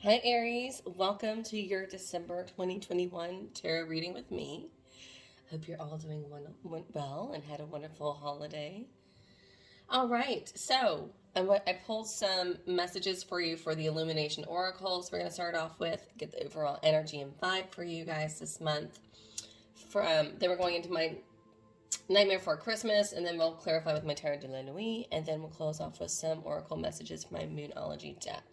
Hi Aries, welcome to your December 2021 tarot reading with me. Hope you're all doing well and had a wonderful holiday. All right, so I pulled some messages for you for the Illumination oracles. We're going to start off with get the overall energy and vibe for you guys this month. Then we're going into my Nightmare for Christmas, and then we'll clarify with my Tarot de la Nuit, and then we'll close off with some oracle messages for my Moonology deck.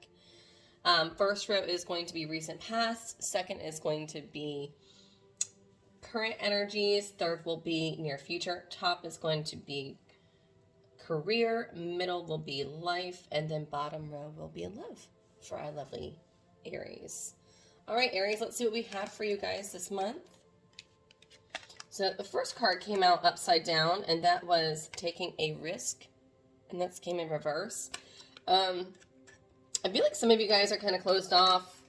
First row is going to be recent past. Second is going to be current energies. Third will be near future. Top is going to be career. Middle will be life. And then bottom row will be love for our lovely Aries. All right, Aries, let's see what we have for you guys this month. So the first card came out upside down, and that was taking a risk. And that came in reverse. I feel like some of you guys are kind of closed off,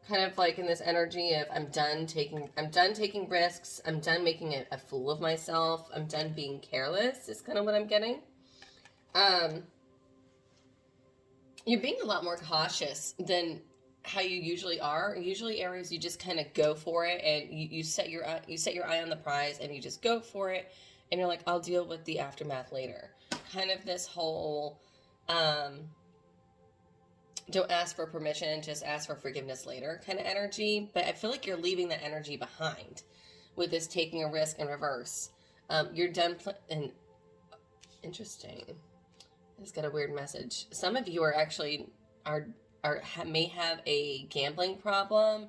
kind of like in this energy of I'm done taking risks. I'm done making a fool of myself. I'm done being careless is kind of what I'm getting. You're being a lot more cautious than how you usually are. Usually, Aries, you just kind of go for it, and you set your eye on the prize, and you just go for it, and you're like, I'll deal with the aftermath later. Kind of this whole don't ask for permission, just ask for forgiveness later kind of energy. But I feel like you're leaving that energy behind with this taking a risk in reverse. You're done and interesting. I just got a weird message. Some of you are actually may have a gambling problem,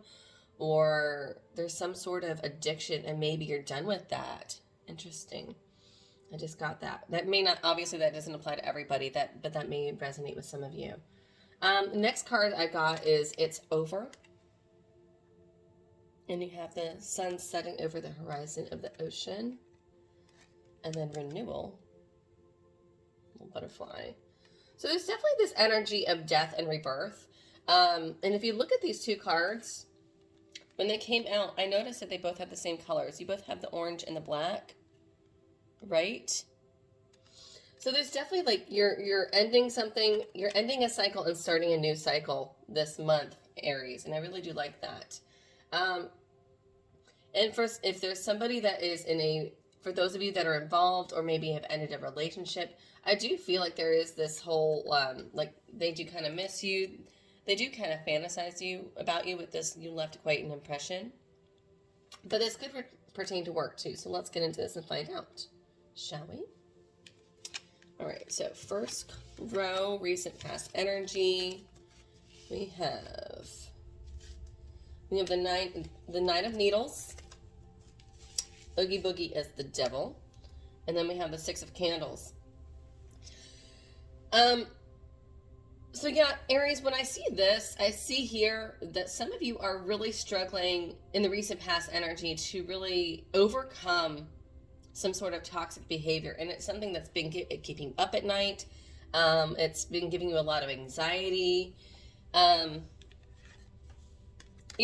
or there's some sort of addiction, and maybe you're done with that. Interesting. I just got that. That may not, obviously that doesn't apply to everybody, but that may resonate with some of you. Next card I got is It's Over. And you have the sun setting over the horizon of the ocean. And then Renewal. Little butterfly. So there's definitely this energy of death and rebirth. And if you look at these two cards, when they came out, I noticed that they both have the same colors. You both have the orange and the black, right? So there's definitely like you're ending something, you're ending a cycle and starting a new cycle this month, Aries, and I really do like that. And first, if there's somebody that is for those of you that are involved or maybe have ended a relationship, I do feel like there is this whole like they do kind of miss you, they do kind of fantasize about you with this. You left quite an impression, but this could pertain to work too. So let's get into this and find out, shall we? All right, so first row, recent past energy. We have the Knight of Needles. Oogie Boogie is the devil. And then we have the Six of Candles. So yeah, Aries, when I see this, I see here that some of you are really struggling in the recent past energy to really overcome some sort of toxic behavior, and it's something that's been keeping up at night. It's been giving you a lot of anxiety. You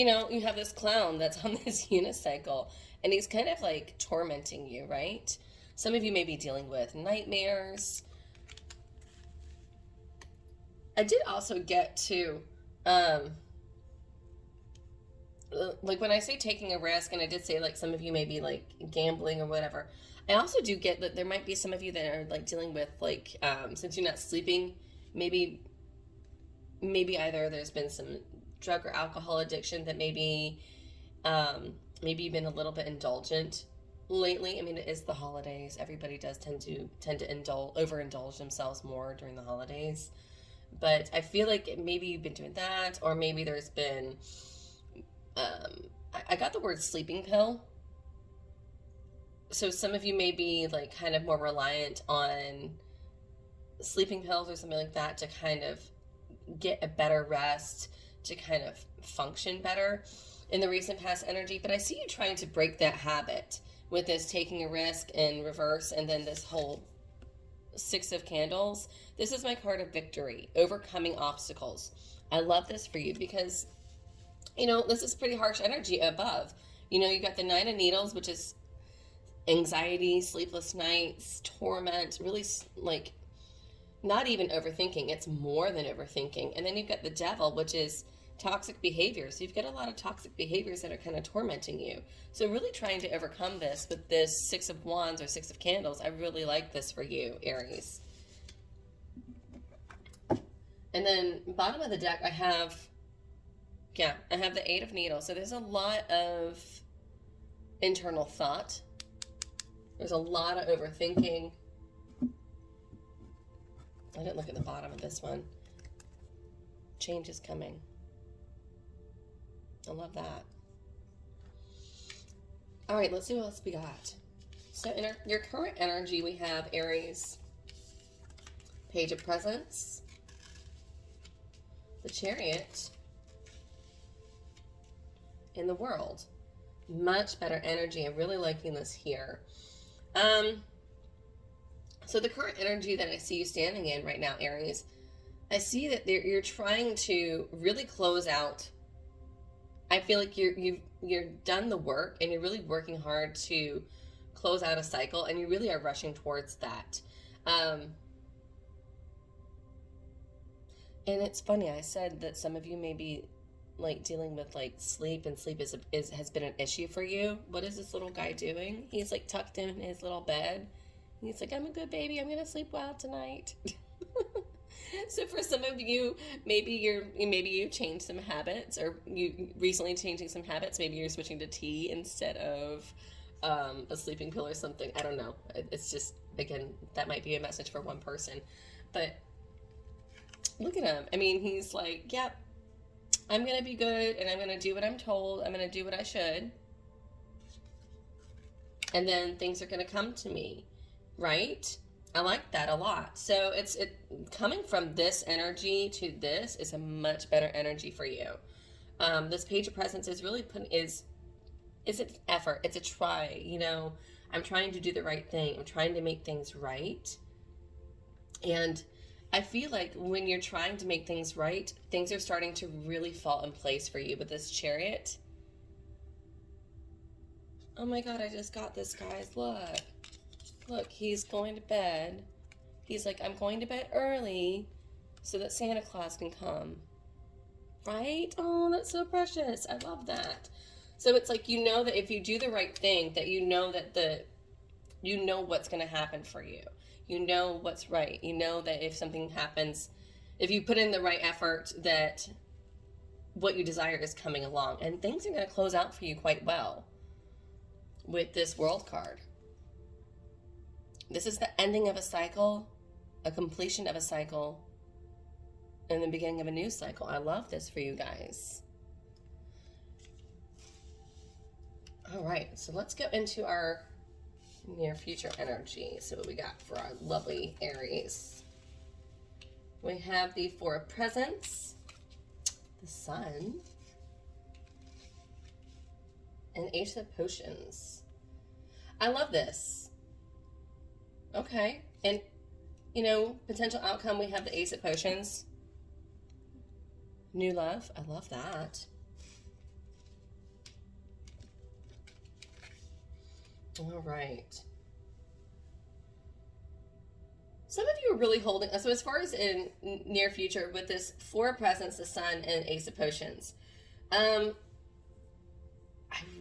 know, you have this clown that's on this unicycle, and he's kind of like tormenting you, right? Some of you may be dealing with nightmares. I did also get to, like when I say taking a risk, and I did say like some of you may be like gambling or whatever, I also do get that there might be some of you that are like dealing with like, since you're not sleeping, maybe either there's been some drug or alcohol addiction that maybe you've been a little bit indulgent lately. I mean, it is the holidays. Everybody does tend to overindulge themselves more during the holidays. But I feel like maybe you've been doing that, or maybe there's been, I got the word sleeping pill. So some of you may be like kind of more reliant on sleeping pills or something like that to kind of get a better rest, to kind of function better in the recent past energy. But I see you trying to break that habit with this taking a risk in reverse, and then this whole Six of Candles. This is my card of victory, overcoming obstacles. I love this for you because, you know, this is pretty harsh energy above. You know, you got the Nine of Needles, which is anxiety, sleepless nights, torment, really like not even overthinking. It's more than overthinking. And then you've got the Devil, which is toxic behaviors. You've got a lot of toxic behaviors that are kind of tormenting you. So really trying to overcome this with this Six of Wands or Six of Candles. I really like this for you, Aries. And then bottom of the deck, I have the Eight of Needles. So there's a lot of internal thought. There's a lot of overthinking. I didn't look at the bottom of this one. Change is coming. I love that. All right, let's see what else we got. So in your current energy, we have Aries, Page of Presents, the Chariot, in the World. Much better energy. I'm really liking this here. So the current energy that I see you standing in right now, Aries, I see that you're trying to really close out. I feel like you're done the work and you're really working hard to close out a cycle, and you really are rushing towards that. And it's funny, I said that some of you may be like dealing with like sleep, and sleep has been an issue for you. What is this little guy doing? He's like tucked in his little bed. He's like, I'm a good baby. I'm gonna sleep well tonight. So for some of you, maybe you've changed some habits, or you recently changing some habits. Maybe you're switching to tea instead of a sleeping pill or something. I don't know. It's just, again, that might be a message for one person. But look at him. I mean, he's like, yep, I'm going to be good, and I'm going to do what I'm told. I'm going to do what I should. And then things are going to come to me, right? I like that a lot. So it's coming from this energy to this is a much better energy for you. This Page of Presents is really it's an effort. It's a try. You know, I'm trying to do the right thing. I'm trying to make things right. And I feel like when you're trying to make things right, things are starting to really fall in place for you. But this Chariot, oh my God, I just got this, guys. Look, he's going to bed. He's like, I'm going to bed early so that Santa Claus can come. Right? Oh, that's so precious. I love that. So it's like, you know that if you do the right thing, that you know what's going to happen for you. You know what's right. You know that if something happens, if you put in the right effort, that what you desire is coming along. And things are going to close out for you quite well with this World card. This is the ending of a cycle, a completion of a cycle, and the beginning of a new cycle. I love this for you guys. All right, so let's go into our near future energy. So what we got for our lovely Aries. We have the Four of Presents, the Sun, and Ace of Potions. I love this. Okay, and you know, potential outcome, we have the Ace of Potions. New love, I love that. All right. Some of you are really holding, so as far as in near future with this Four of Presents, the Sun, and Ace of Potions, I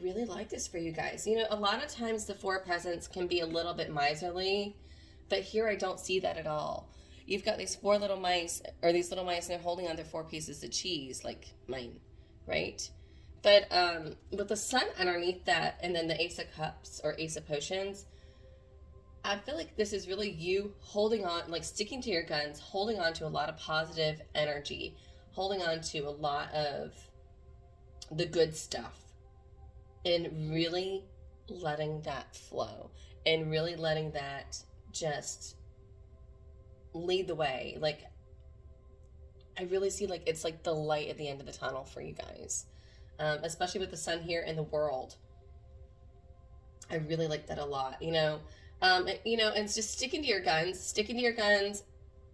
really like this for you guys. You know, a lot of times the Four of Presents can be a little bit miserly, but here I don't see that at all. You've got these four little mice, or these little mice, and they're holding on to 4 pieces of cheese, like mine, right? But with the Sun underneath that, and then the Ace of Cups or Ace of Potions, I feel like this is really you holding on, like sticking to your guns, holding on to a lot of positive energy, holding on to a lot of the good stuff, and really letting that flow, and really letting that just lead the way. Like, I really see like it's like the light at the end of the tunnel for you guys, especially with the Sun here in the World. I really like that a lot, you know. And it's just sticking to your guns,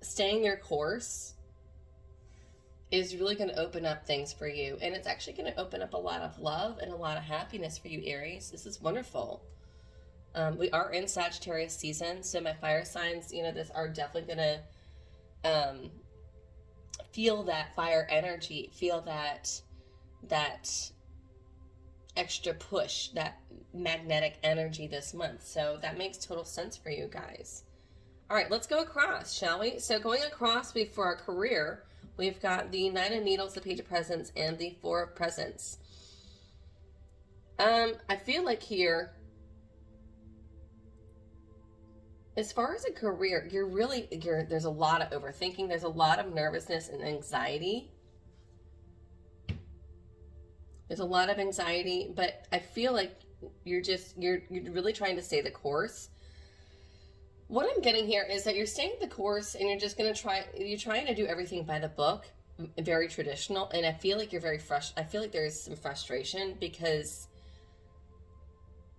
staying your course is really going to open up things for you. And it's actually going to open up a lot of love and a lot of happiness for you, Aries. This is wonderful. We are in Sagittarius season, so my fire signs, you know, this are definitely going to feel that fire energy, feel that extra push, that magnetic energy this month. So that makes total sense for you guys. All right, let's go across, shall we? So going across for our career, we've got the Knight of Needles, the Page of Presents, and the Four of Presents. I feel like here, as far as a career, there's a lot of overthinking. There's a lot of nervousness and anxiety. There's a lot of anxiety, but I feel like you're really trying to stay the course. What I'm getting here is that you're staying the course and you're just going to you're trying to do everything by the book, very traditional. And I feel like you're I feel like there's some frustration because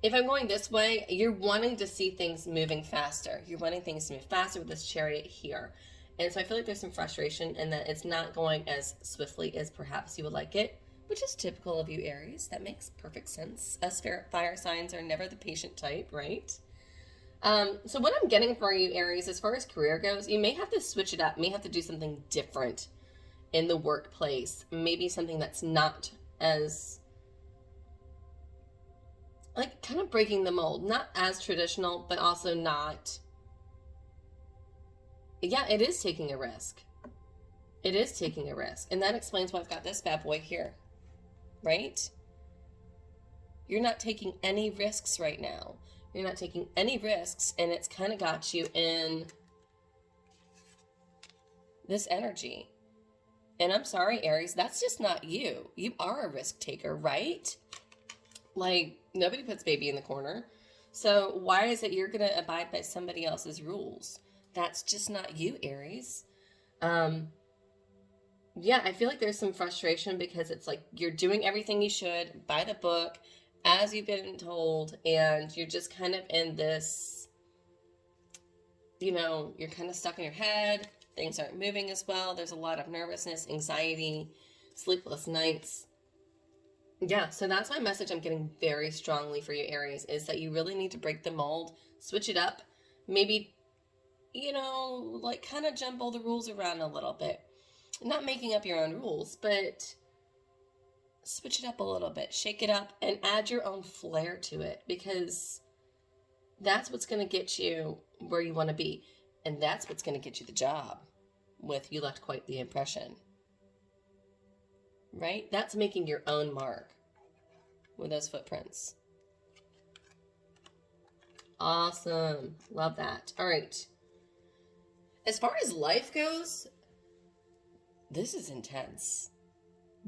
if I'm going this way, you're wanting to see things moving faster. You're wanting things to move faster with this Chariot here. And so I feel like there's some frustration and that it's not going as swiftly as perhaps you would like it, which is typical of you, Aries. That makes perfect sense. Us fire signs are never the patient type, right? So what I'm getting for you, Aries, as far as career goes, you may have to switch it up. You may have to do something different in the workplace. Maybe something that's not as, like, kind of breaking the mold. Not as traditional, but also not. Yeah, it is taking a risk. It is taking a risk. And that explains why I've got this bad boy here. Right? You're not taking any risks right now. You're not taking any risks, and it's kind of got you in this energy. And I'm sorry, Aries, that's just not you. You are a risk taker, right? Like, nobody puts baby in the corner. So why is it you're going to abide by somebody else's rules? That's just not you, Aries. Yeah, I feel like there's some frustration because it's like you're doing everything you should by the book, as you've been told, and you're just kind of in this, you know, you're kind of stuck in your head. Things aren't moving as well. There's a lot of nervousness, anxiety, sleepless nights. Yeah, so that's my message I'm getting very strongly for you, Aries, is that you really need to break the mold, switch it up, maybe, you know, like kind of jumble the rules around a little bit. Not making up your own rules, but switch it up a little bit, shake it up, and add your own flair to it, because that's what's going to get you where you want to be, and that's what's going to get you the job with You Left Quite the Impression. Right? That's making your own mark with those footprints. Awesome. Love that. All right. As far as life goes, this is intense.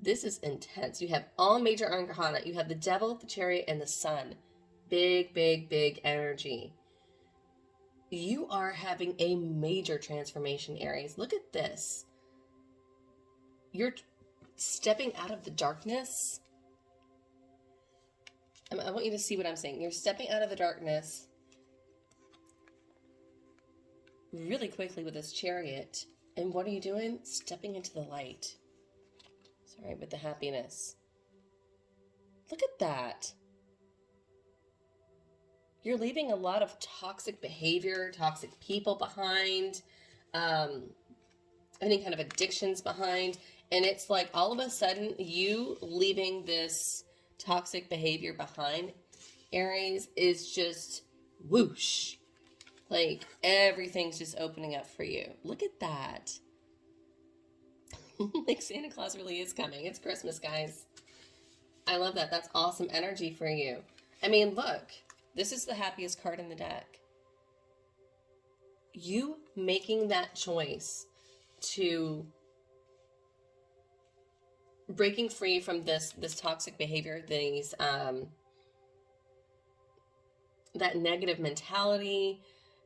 This is intense. You have all major arcana. You have the Devil, the Chariot, and the Sun. Big, big, big energy. You are having a major transformation, Aries. Look at this. You're stepping out of the darkness. I want you to see what I'm saying. You're stepping out of the darkness really quickly with this Chariot. And what are you doing? Stepping into the light. Sorry, with the happiness. Look at that. You're leaving a lot of toxic behavior, toxic people behind, any kind of addictions behind. And it's like all of a sudden you leaving this toxic behavior behind, Aries, is just whoosh. Like everything's just opening up for you. Look at that. Like Santa Claus really is coming. It's Christmas, guys. I love that. That's awesome energy for you. I mean, look, this is the happiest card in the deck. You making that choice to breaking free from this toxic behavior, that negative mentality,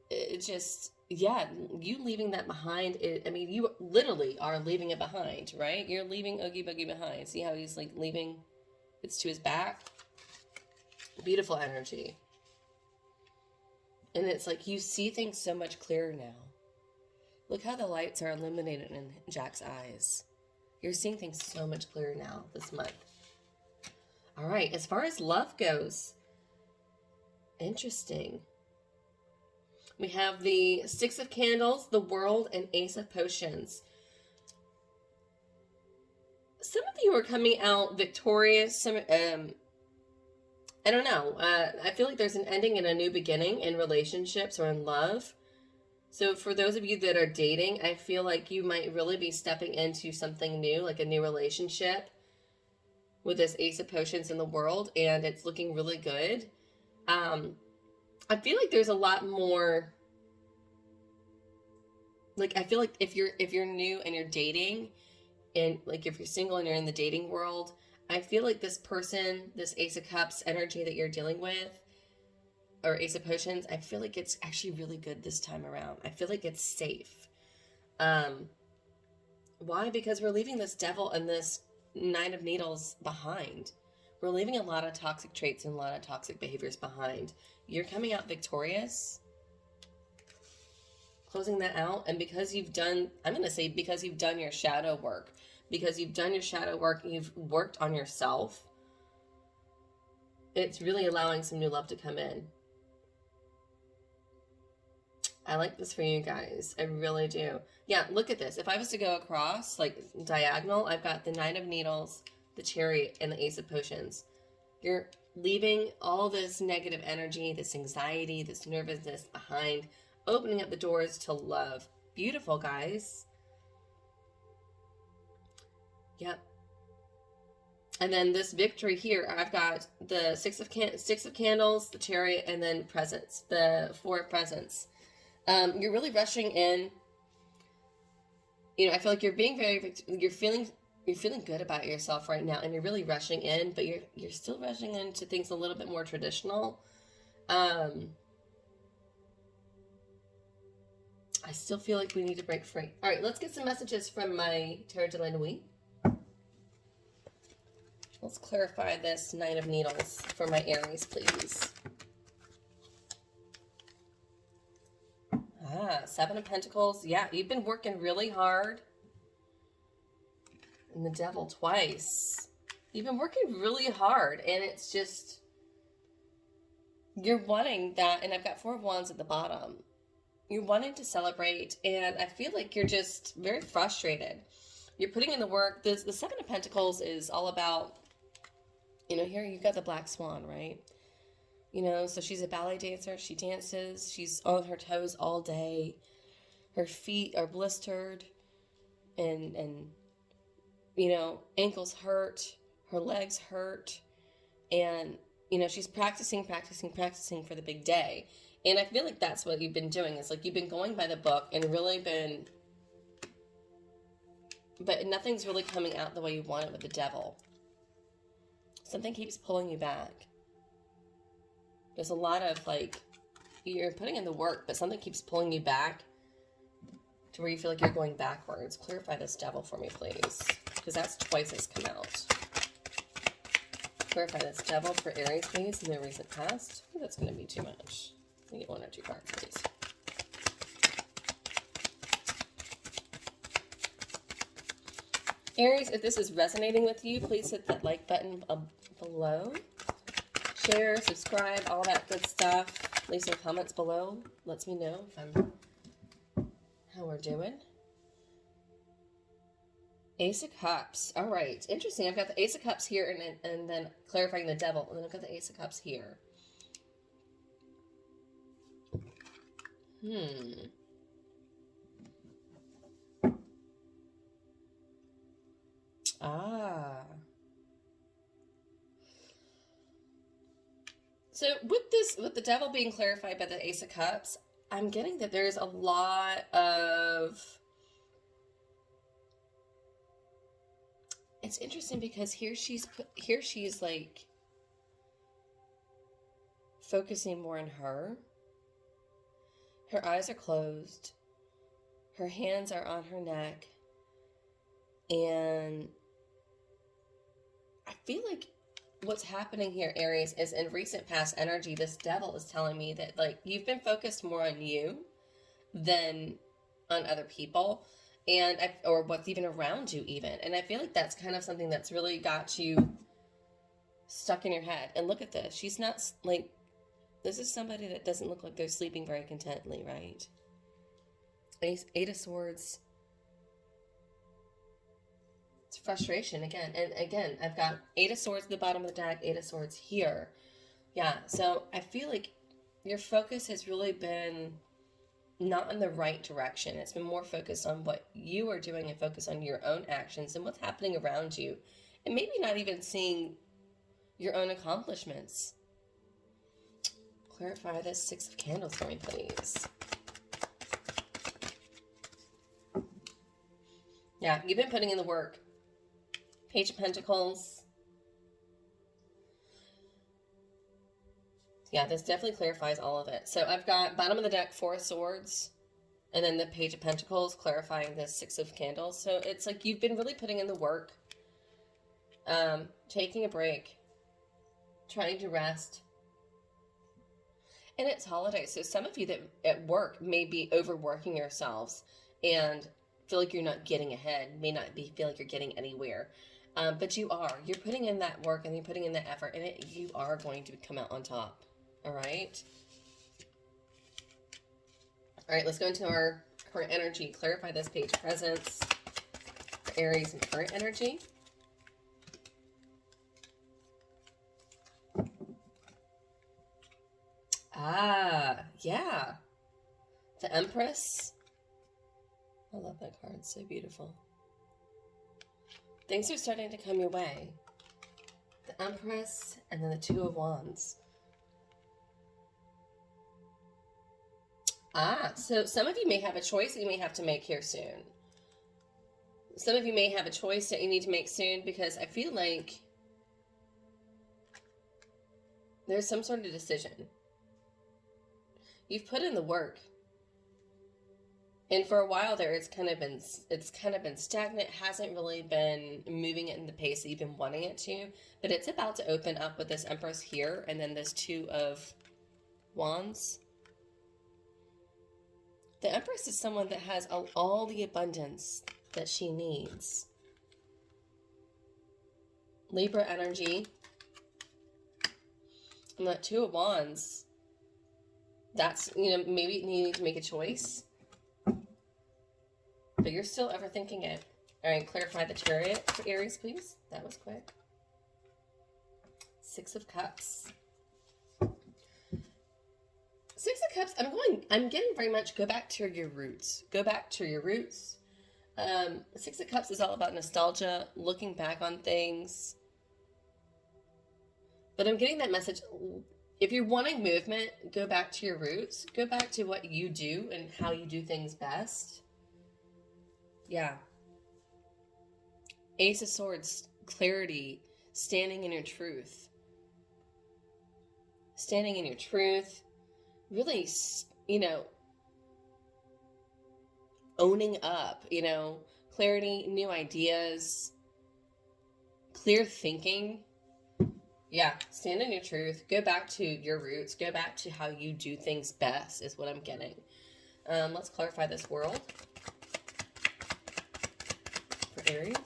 it just, yeah, you leaving that behind. I mean, you literally are leaving it behind, right? You're leaving Oogie Boogie behind. See how he's like leaving, it's to his back. Beautiful energy. And it's like you see things so much clearer now. Look how the lights are illuminated in Jack's eyes. You're seeing things so much clearer now this month. All right, as far as love goes, interesting. We have the Six of Candles, the World, and Ace of Potions. some of you are coming out victorious. Some, I don't know. I feel like there's an ending and a new beginning in relationships or in love. So for those of you that are dating, I feel like you might really be stepping into something new, like a new relationship with this Ace of Potions in the world, and it's looking really good. I feel like there's a lot more, like, I feel like if you're new and you're dating, and like if you're single and you're in the dating world, I feel like this person, this Ace of Cups energy that you're dealing with, or Ace of Potions, I feel like it's actually really good this time around. I feel like it's safe. Why? Because we're leaving this Devil and this Nine of Needles behind. We're leaving a lot of toxic traits and a lot of toxic behaviors behind. You're coming out victorious, closing that out, and because you've done, I'm going to say because you've done your shadow work, because you've done your shadow work and you've worked on yourself, it's really allowing some new love to come in. I like this for you guys. I really do. Yeah, look at this. If I was to go across, like diagonal, I've got the Nine of Needles, the Chariot, and the Ace of Potions. You're leaving all this negative energy, this anxiety, this nervousness behind, opening up the doors to love. Beautiful, guys. Yep. And then this victory here, I've got the Six of Candles, the Chariot, and then presents, the Four of Presents. You're really rushing in. You know, I feel like you're being you're feeling good about yourself right now, and you're really rushing in, but you're still rushing into things a little bit more traditional. I still feel like we need to break free. All right, let's get some messages from my Tarot de la Nuit. Let's clarify this Nine of Needles for my Aries, please. Seven of Pentacles. Yeah, you've been working really hard. And the Devil twice. You've been working really hard, and it's just, you're wanting that, and I've got Four of Wands at the bottom. You're wanting to celebrate, and I feel like you're just very frustrated. You're putting in the work. The Seven of Pentacles is all about, you know, here you've got the Black Swan, right? You know, so she's a ballet dancer. She dances. She's on her toes all day. Her feet are blistered. And you know, ankles hurt. Her legs hurt. And, you know, she's practicing for the big day. And I feel like that's what you've been doing. It's like you've been going by the book and really been... But nothing's really coming out the way you want it with the Devil. Something keeps pulling you back. There's a lot of, like, you're putting in the work, but something keeps pulling you back to where you feel like you're going backwards. Clarify this Devil for me, please, because that's twice it's come out. Clarify this Devil for Aries, please, in the recent past. Ooh, that's going to be too much. Let me get one or two cards, please. Aries, if this is resonating with you, please hit that like button below. Share, subscribe, all that good stuff. Leave some comments below. Lets me know if how we're doing. Ace of Cups. All right. Interesting. I've got the Ace of Cups here and then clarifying the Devil. And then I've got the Ace of Cups here. So with the Devil being clarified by the Ace of Cups, I'm getting that there's a lot of... It's interesting because here she's like focusing more on her. Her eyes are closed. Her hands are on her neck. And I feel like what's happening here, Aries, is in recent past energy, this Devil is telling me that, like, you've been focused more on you than on other people, and or what's even around you even. And I feel like that's kind of something that's really got you stuck in your head. And look at this. She's not, like, this is somebody that doesn't look like they're sleeping very contently, right? Eight of Swords. It's frustration again. And again, I've got 8 of Swords at the bottom of the deck, 8 of Swords here. Yeah, so I feel like your focus has really been not in the right direction. It's been more focused on what you are doing and focus on your own actions and what's happening around you. And maybe not even seeing your own accomplishments. Clarify this 6 of Candles for me, please. Yeah, you've been putting in the work. Page of Pentacles. Yeah, this definitely clarifies all of it. So I've got bottom of the deck, 4 of Swords. And then the Page of Pentacles clarifying the 6 of Candles. So it's like you've been really putting in the work. Taking a break. Trying to rest. And it's holidays. So some of you that at work may be overworking yourselves and feel like you're not getting ahead. May not feel like you're getting anywhere. But you are. You're putting in that work and you're putting in that effort. And you are going to come out on top. All right. All right, let's go into our current energy. Clarify this page. Presence for Aries and current energy. Ah, yeah. The Empress. I love that card. It's so beautiful. Things are starting to come your way. The Empress and then the 2 of Wands. Ah, so some of you may have a choice that you may have to make here soon. Some of you may have a choice that you need to make soon because I feel like there's some sort of decision. You've put in the work. And for a while there, it's kind of been stagnant, hasn't really been moving at the pace that you've been wanting it to. But it's about to open up with this Empress here and then this 2 of Wands. The Empress is someone that has all the abundance that she needs. Libra energy. And that 2 of Wands. That's, maybe you need to make a choice. But you're still overthinking it. All right, clarify the Chariot for Aries, please. That was quick. 6 of Cups. 6 of Cups, I'm getting very much go back to your roots. Go back to your roots. 6 of Cups is all about nostalgia, looking back on things. But I'm getting that message. If you're wanting movement, go back to your roots. Go back to what you do and how you do things best. Yeah. Ace of Swords, clarity, standing in your truth. Standing in your truth. Really, owning up, clarity, new ideas, clear thinking. Yeah, stand in your truth. Go back to your roots. Go back to how you do things best is what I'm getting. Let's clarify this world for Aries.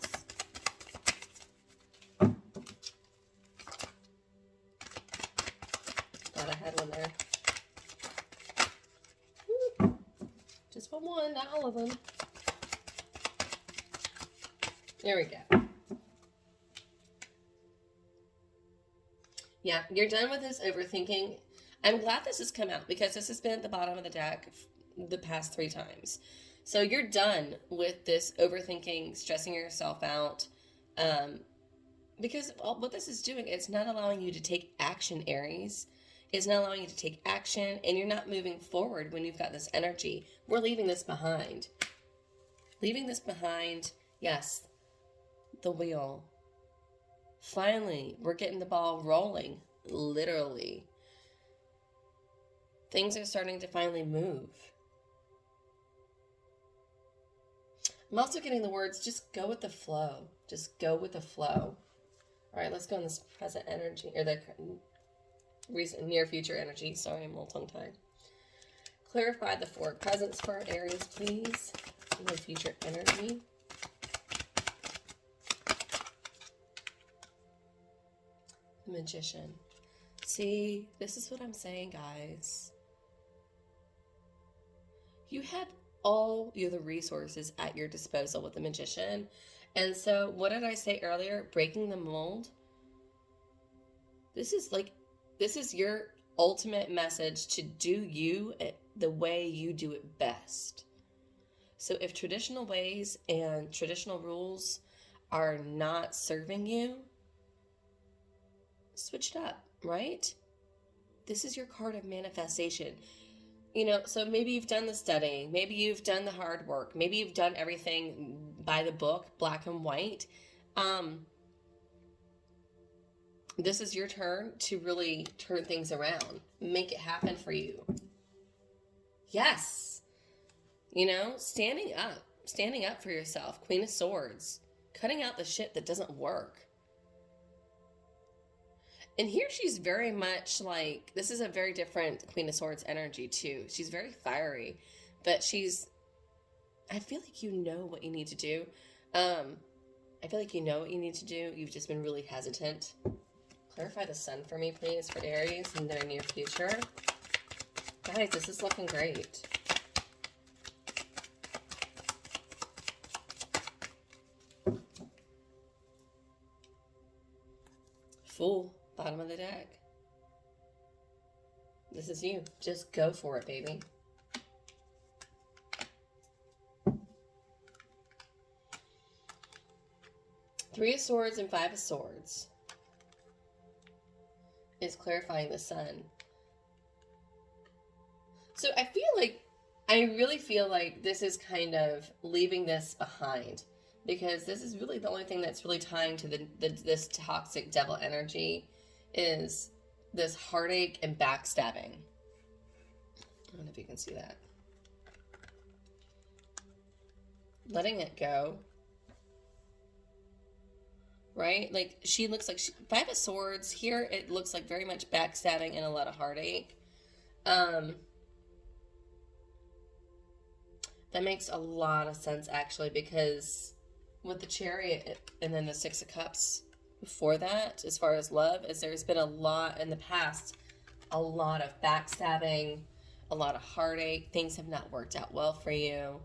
Thought I had one there. Woo. Just one, not all of them. There we go. Yeah, you're done with this overthinking. I'm glad this has come out because this has been at the bottom of the deck the past 3 times. So you're done with this overthinking, stressing yourself out. Because what this is doing, it's not allowing you to take action, Aries. It's not allowing you to take action, and you're not moving forward when you've got this energy. We're leaving this behind. Leaving this behind, yes, the wheel. Finally, we're getting the ball rolling, literally. Things are starting to finally move. I'm also getting the words, just go with the flow. Just go with the flow. All right, let's go in this present energy, or the recent near future energy. Sorry, I'm a little tongue-tied. Clarify the 4 presents for Aries, please. Near future energy. Magician. See, this is what I'm saying, guys. You had all the resources at your disposal with the Magician, And so, what did I say earlier? Breaking the mold. This is your ultimate message to do you the way you do it best. So if traditional ways and traditional rules are not serving you, switch it up, right? This is your card of manifestation. You know, so maybe you've done the studying, maybe you've done the hard work, maybe you've done everything by the book, black and white. This is your turn to really turn things around, make it happen for you. Yes. You know, standing up for yourself. Queen of Swords, cutting out the shit that doesn't work. And here she's very much like, this is a very different Queen of Swords energy too. She's very fiery, but I feel like you know what you need to do. I feel like you know what you need to do. You've just been really hesitant. Clarify the sun for me, please, for Aries in their near future. Guys, this is looking great. Fool, bottom of the deck. This is you. Just go for it, baby. Three of Swords and Five of Swords is clarifying the sun. So I really feel like this is kind of leaving this behind, because this is really the only thing that's really tying to this toxic devil energy is this heartache and backstabbing. I don't know if you can see that. Letting it go. Right? Like, she looks like Five of Swords. Here, it looks like very much backstabbing and a lot of heartache. That makes a lot of sense, actually, because with the Chariot and then the Six of Cups before that, as far as love, is there's been a lot in the past, a lot of backstabbing, a lot of heartache. Things have not worked out well for you.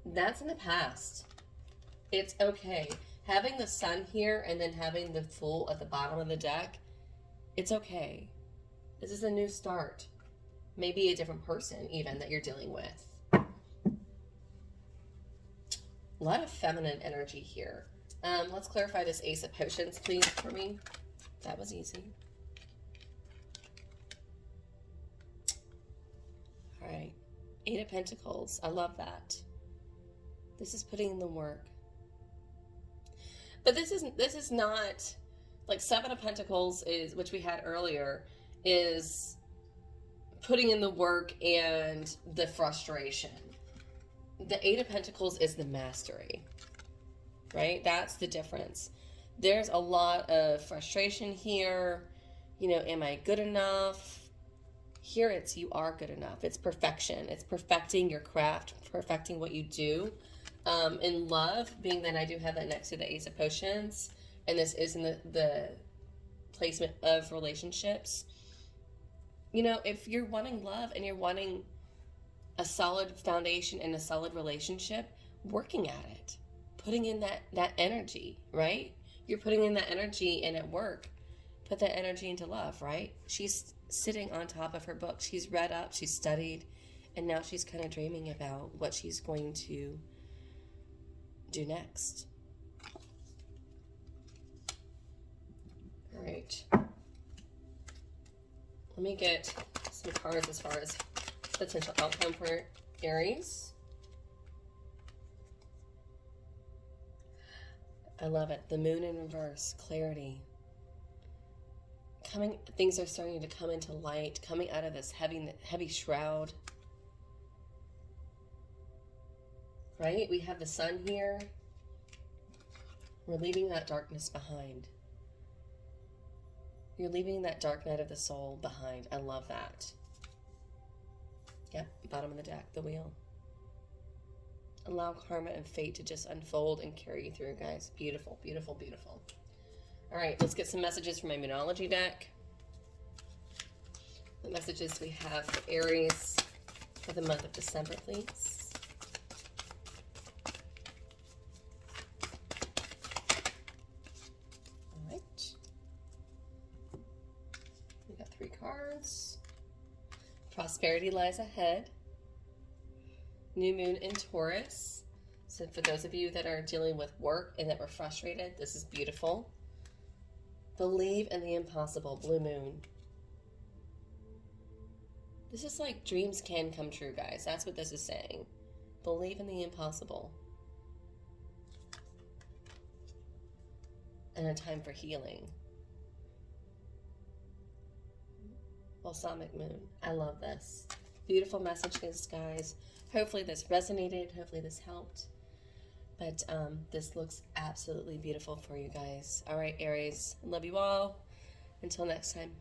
That's in the past. It's okay. Having the sun here and then having the Fool at the bottom of the deck, it's okay. This is a new start. Maybe a different person even that you're dealing with. A lot of feminine energy here. Let's clarify this Ace of Potions, please, for me. That was easy. All right. Eight of Pentacles. I love that. This is putting in the work. But this is not like Seven of Pentacles is, which we had earlier, is putting in the work and the frustration. The Eight of Pentacles is the mastery, right? That's the difference. There's a lot of frustration here. You know, am I good enough? Here it's you are good enough. It's perfection. It's perfecting your craft, perfecting what you do. In love, being that I do have that next to the Ace of Potions, and this is in the placement of relationships. You know, if you're wanting love and you're wanting a solid foundation and a solid relationship, working at it, putting in that energy, right? You're putting in that energy and at work, put that energy into love, right? She's sitting on top of her book. She's read up, she's studied, and now she's kind of dreaming about what she's going to do next. All right. Let me get some cards as far as potential outcome for Aries. I love it. The Moon in reverse, clarity. Things are starting to come into light, coming out of this heavy shroud. Right? We have the sun here. We're leaving that darkness behind. You're leaving that dark night of the soul behind. I love that. Yep, bottom of the deck, the Wheel. Allow karma and fate to just unfold and carry you through, guys. Beautiful, beautiful, beautiful. All right, let's get some messages from my Moonology deck. The messages we have for Aries for the month of December, please. cards. Prosperity lies ahead. New moon in Taurus. So for those of you that are dealing with work and that were frustrated, this is beautiful. Believe in the impossible, blue moon. This is like dreams can come true, guys. That's what this is saying. Believe in the impossible. And a time for healing. Balsamic moon. I love this. Beautiful messages, guys. Hopefully this resonated. Hopefully this helped. But this looks absolutely beautiful for you guys. All right, Aries. I love you all. Until next time.